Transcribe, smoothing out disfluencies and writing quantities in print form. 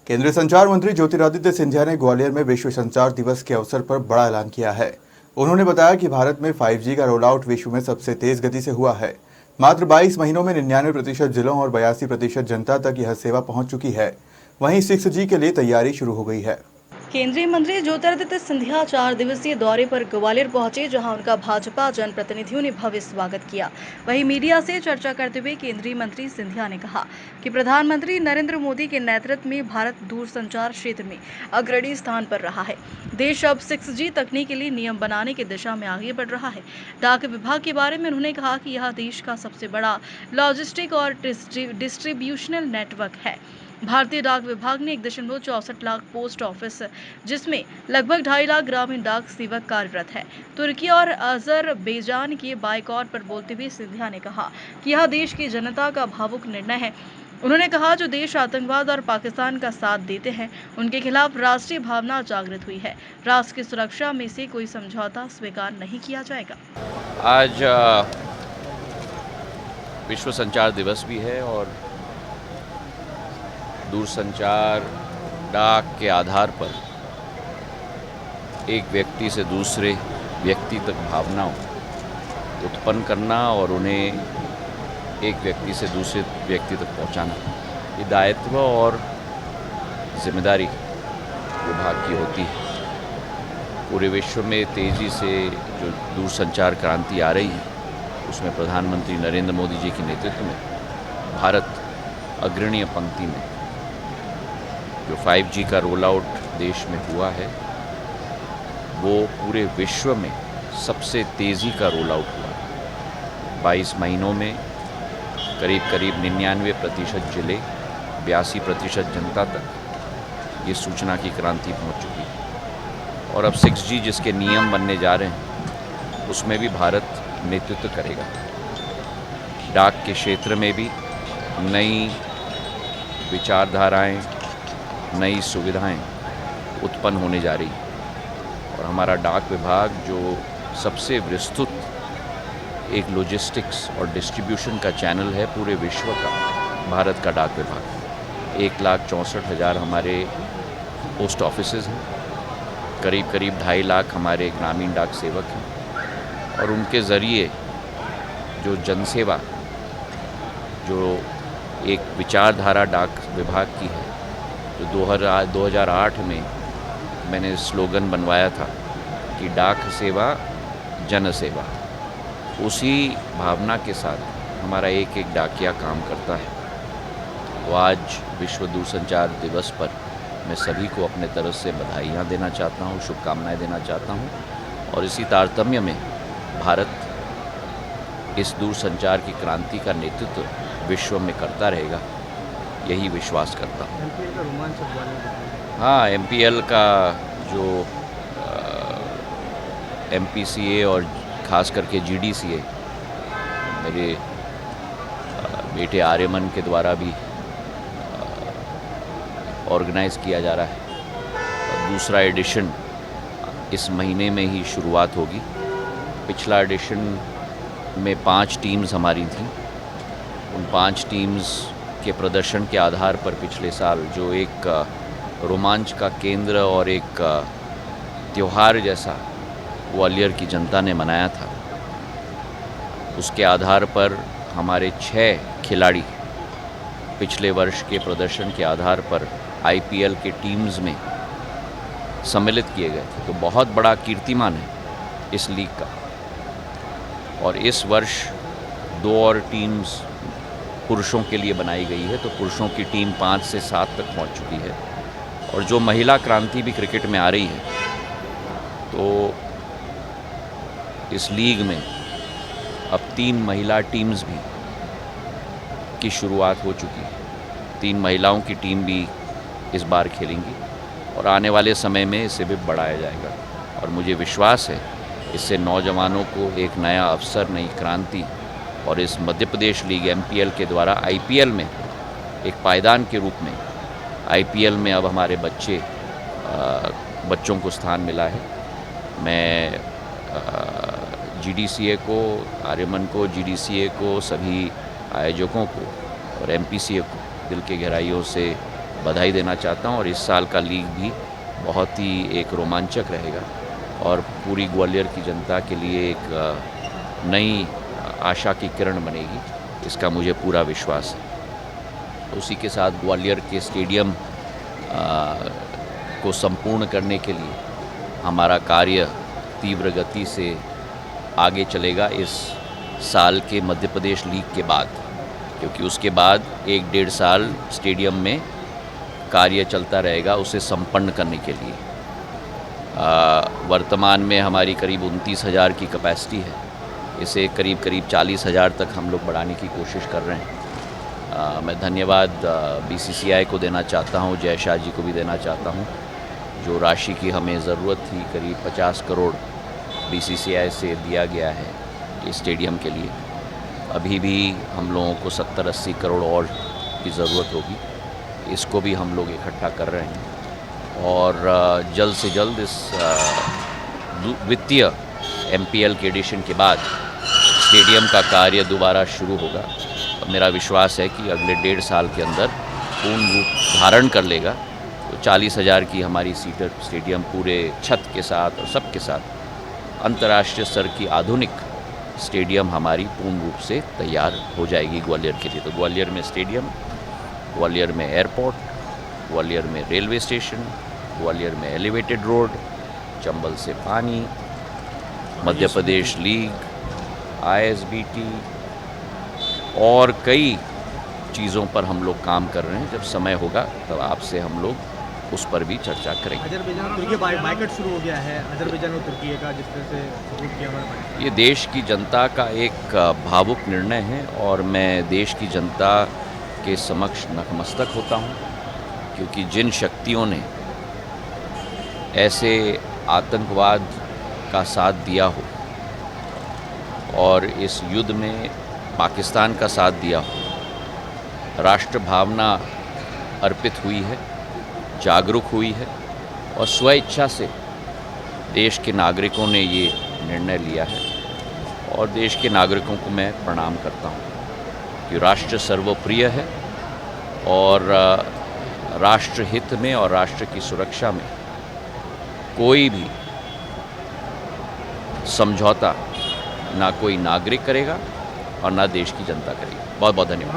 केंद्रीय संचार मंत्री ज्योतिरादित्य सिंधिया ने ग्वालियर में विश्व संचार दिवस के अवसर पर बड़ा ऐलान किया है। उन्होंने बताया कि भारत में 5G का रोल आउट विश्व में सबसे तेज गति से हुआ है। मात्र 22 महीनों में 99% जिलों और 82% जनता तक यह सेवा पहुंच चुकी है। वहीं 6G के लिए तैयारी शुरू हो गई है। केंद्रीय मंत्री ज्योतिरादित्य सिंधिया 4 दिवसीय दौरे पर ग्वालियर पहुंचे, जहां उनका भाजपा जनप्रतिनिधियों ने भव्य स्वागत किया। वहीं मीडिया से चर्चा करते हुए केंद्रीय मंत्री सिंधिया ने कहा कि प्रधानमंत्री नरेंद्र मोदी के नेतृत्व में भारत दूरसंचार क्षेत्र में अग्रणी स्थान पर रहा है। देश अब 6G तकनीक के लिए नियम बनाने की दिशा में आगे बढ़ रहा है। डाक विभाग के बारे में उन्होंने कहा कि यह देश का सबसे बड़ा लॉजिस्टिक और डिस्ट्रीब्यूशनल नेटवर्क है। भारतीय डाक विभाग ने 1.64 लाख पोस्ट ऑफिस, जिसमें लगभग 2.5 लाख ग्रामीण डाक सेवक कार्यरत है। तुर्की और अजरबैजान के बायकॉट पर बोलते हुए सिंधिया ने कहा कि यह देश की जनता का भावुक निर्णय है। उन्होंने कहा, जो देश आतंकवाद और पाकिस्तान का साथ देते हैं, उनके खिलाफ राष्ट्रीय भावना जागृत हुई है। राष्ट्र की सुरक्षा में से कोई समझौता स्वीकार नहीं किया जाएगा। आज विश्व संचार दिवस भी है और दूरसंचार डाक के आधार पर एक व्यक्ति से दूसरे व्यक्ति तक भावनाओं उत्पन्न करना और उन्हें एक व्यक्ति से दूसरे व्यक्ति तक पहुंचाना, ये दायित्व और जिम्मेदारी विभाग की होती है। पूरे विश्व में तेज़ी से जो दूरसंचार क्रांति आ रही है, उसमें प्रधानमंत्री नरेंद्र मोदी जी के नेतृत्व में भारत अग्रणीय पंक्ति में जो 5G का रोल आउट देश में हुआ है, वो पूरे विश्व में सबसे तेज़ी का रोल आउट हुआ। 22 महीनों में करीब 99% जिले, 82% जनता तक ये सूचना की क्रांति पहुंच चुकी है। और अब 6G जिसके नियम बनने जा रहे हैं, उसमें भी भारत नेतृत्व करेगा। डाक के क्षेत्र में भी नई विचारधाराएं, नई सुविधाएं उत्पन्न होने जा रही है। और हमारा डाक विभाग जो सबसे विस्तृत एक लॉजिस्टिक्स और डिस्ट्रीब्यूशन का चैनल है पूरे विश्व का, भारत का डाक विभाग, 1,64,000 हमारे पोस्ट ऑफिसेज हैं, करीब 2.5 लाख हमारे ग्रामीण डाक सेवक हैं। और उनके ज़रिए जो जनसेवा, जो एक विचारधारा डाक विभाग की है, जो 2008 में मैंने स्लोगन बनवाया था कि डाक सेवा जन सेवा, उसी भावना के साथ हमारा एक एक डाकिया काम करता है। तो आज विश्व दूरसंचार दिवस पर मैं सभी को अपने तरफ से बधाइयाँ देना चाहता हूँ, शुभकामनाएं देना चाहता हूँ। और इसी तारतम्य में भारत इस दूरसंचार की क्रांति का नेतृत्व विश्व में करता रहेगा, यही विश्वास करता हूँ। MPL का रोमांच हाँ, MPL का जो MPCA और ख़ास करके GDCA मेरे बेटे आर्यमन के द्वारा भी ऑर्गेनाइज़ किया जा रहा है। और दूसरा एडिशन इस महीने में ही शुरुआत होगी। पिछला एडिशन में 5 टीम्स हमारी थीं। उन 5 टीम्स के प्रदर्शन के आधार पर पिछले साल जो एक रोमांच का केंद्र और एक त्यौहार जैसा ग्वालियर की जनता ने मनाया था, उसके आधार पर हमारे 6 खिलाड़ी पिछले वर्ष के प्रदर्शन के आधार पर IPL के टीम्स में सम्मिलित किए गए थे। तो बहुत बड़ा कीर्तिमान है इस लीग का। और इस वर्ष 2 और टीम्स पुरुषों के लिए बनाई गई है, तो पुरुषों की टीम 5 से 7 तक पहुंच चुकी है। और जो महिला क्रांति भी क्रिकेट में आ रही है, तो इस लीग में अब 3 महिला टीम्स भी की शुरुआत हो चुकी है। 3 महिलाओं की टीम भी इस बार खेलेंगी और आने वाले समय में इसे भी बढ़ाया जाएगा। और मुझे विश्वास है इससे नौजवानों को एक नया अवसर, नई क्रांति, और इस मध्य प्रदेश लीग MPL के द्वारा IPL में एक पायदान के रूप में IPL में अब हमारे बच्चों को स्थान मिला है। मैं GDCA को, आर्यमन को, GDCA को, सभी आयोजकों को और MPCA को दिल की गहराइयों से बधाई देना चाहता हूं और इस साल का लीग भी बहुत ही एक रोमांचक रहेगा और पूरी ग्वालियर की जनता के लिए एक नई आशा की किरण बनेगी, इसका मुझे पूरा विश्वास है। उसी के साथ ग्वालियर के स्टेडियम को संपूर्ण करने के लिए हमारा कार्य तीव्र गति से आगे चलेगा इस साल के मध्य प्रदेश लीग के बाद, क्योंकि उसके बाद 1-1.5 साल स्टेडियम में कार्य चलता रहेगा उसे संपन्न करने के लिए। वर्तमान में हमारी करीब 29,000 की कैपेसिटी है, इसे करीब 40,000 तक हम लोग बढ़ाने की कोशिश कर रहे हैं। मैं धन्यवाद BCCI को देना चाहता हूं, जय शाह जी को भी देना चाहता हूं, जो राशि की हमें ज़रूरत थी करीब 50 करोड़ BCCI से दिया गया है इस स्टेडियम के लिए। अभी भी हम लोगों को 70-80 करोड़ और की ज़रूरत होगी, इसको भी हम लोग इकट्ठा कर रहे हैं और जल्द से जल्द इस वित्तीय MPL के एडिशन के बाद स्टेडियम का कार्य दोबारा शुरू होगा। मेरा विश्वास है कि अगले 1.5 साल के अंदर पूर्ण रूप धारण कर लेगा, तो 40,000 की हमारी सीटर स्टेडियम पूरे छत के साथ और सबके साथ अंतर्राष्ट्रीय स्तर की आधुनिक स्टेडियम हमारी पूर्ण रूप से तैयार हो जाएगी ग्वालियर के लिए। तो ग्वालियर में स्टेडियम, ग्वालियर में एयरपोर्ट, ग्वालियर में रेलवे स्टेशन, ग्वालियर में एलिवेटेड रोड, चंबल से पानी, मध्य प्रदेश लीग, ISBT और कई चीज़ों पर हम लोग काम कर रहे हैं। जब समय होगा तब आपसे हम लोग उस पर भी चर्चा करेंगे। अजरबैजान तुर्की बाइकआउट शुरू हो गया है, अजरबैजान और तुर्की का, जिस तरह से सपोर्ट किया हमारा पाकिस्तान। ये देश की जनता का एक भावुक निर्णय है और मैं देश की जनता के समक्ष नतमस्तक होता हूँ, क्योंकि जिन शक्तियों ने ऐसे आतंकवाद का साथ दिया हो और इस युद्ध में पाकिस्तान का साथ दिया हो, राष्ट्र भावना अर्पित हुई है, जागरूक हुई है और स्व इच्छा से देश के नागरिकों ने ये निर्णय लिया है और देश के नागरिकों को मैं प्रणाम करता हूँ कि राष्ट्र सर्वप्रिय है और राष्ट्र हित में और राष्ट्र की सुरक्षा में कोई भी समझौता ना कोई नागरिक करेगा और ना देश की जनता करेगी। बहुत बहुत धन्यवाद।